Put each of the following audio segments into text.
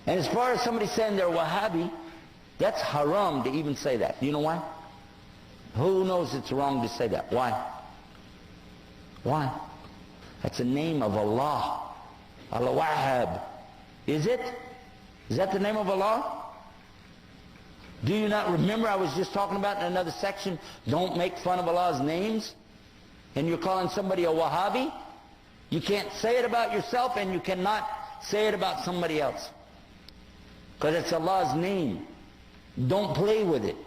And as far as somebody saying they're Wahhabi, that's haram to even say that. Do you know why? Who knows it's wrong to say that? Why? Why? That's the name of Allah. Al-Wahhab. Is it? Is that the name of Allah? Do you not remember I was just talking about in another section, don't make fun of Allah's names? And you're calling somebody a Wahhabi? You can't say it about yourself, and you cannot say it about somebody else. Because it's Allah's name. Don't play with it.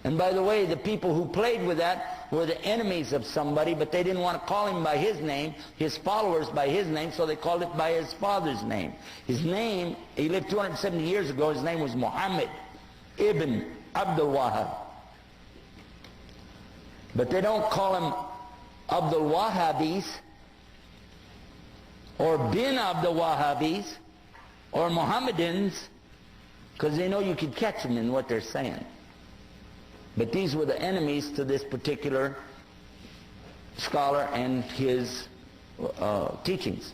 And by the way, the people who played with that were the enemies of somebody, but they didn't want to call him by his name, his followers by his name, so they called it by his father's name. His name, he lived 270 years ago, his name was Muhammad ibn Abdul-Wahab. But they don't call him Abdul-Wahhabis, or bin Abdul-Wahhabis, or Mohammedans, because they know you could catch them in what they're saying. But these were the enemies to this particular scholar and his teachings.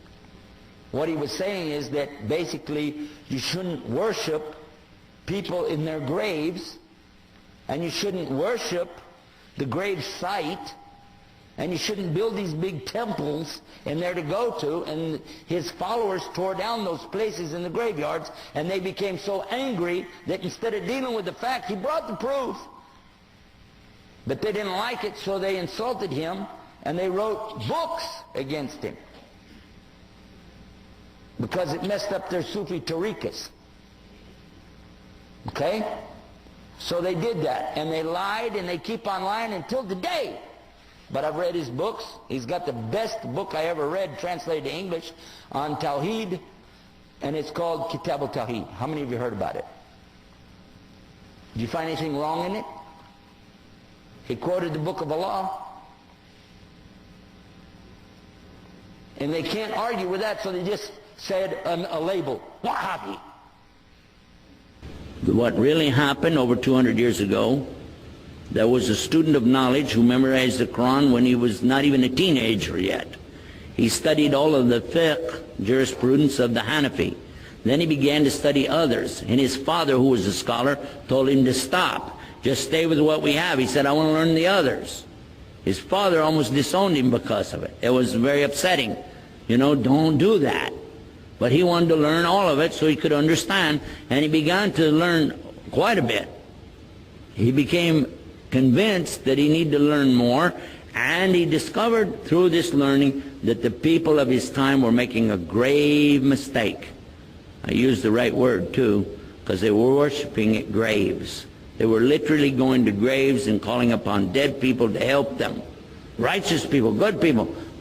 What he was saying is that basically you shouldn't worship people in their graves, and you shouldn't worship the grave site, and you shouldn't build these big temples in there to go to. And his followers tore down those places in the graveyards, and they became so angry that instead of dealing with the fact, he brought the proof. But they didn't like it, so they insulted him, and they wrote books against him, because it messed up their Sufi tariqas. Okay? So they did that, and they lied, and they keep on lying until today. But I've read his books. He's got the best book I ever read, translated to English, on Tawheed, and it's called Kitab al-Tawheed. How many of you heard about it? Did you find anything wrong in it? He quoted the book of Allah. And they can't argue with that, so they just said a label, Wahhabi. What really happened over 200 years ago, there was a student of knowledge who memorized the Quran when he was not even a teenager yet. He studied all of the fiqh, jurisprudence of the Hanafi. Then he began to study others, and his father, who was a scholar, told him to stop. Just stay with what we have. He said, I want to learn the others. His father almost disowned him because of it. It was very upsetting. You know, don't do that. But he wanted to learn all of it so he could understand, and he began to learn quite a bit. He became convinced that he needed to learn more, and he discovered through this learning that the people of his time were making a grave mistake. I use the right word too, because they were worshiping at graves. They were literally going to graves and calling upon dead people to help them. Righteous people, good people.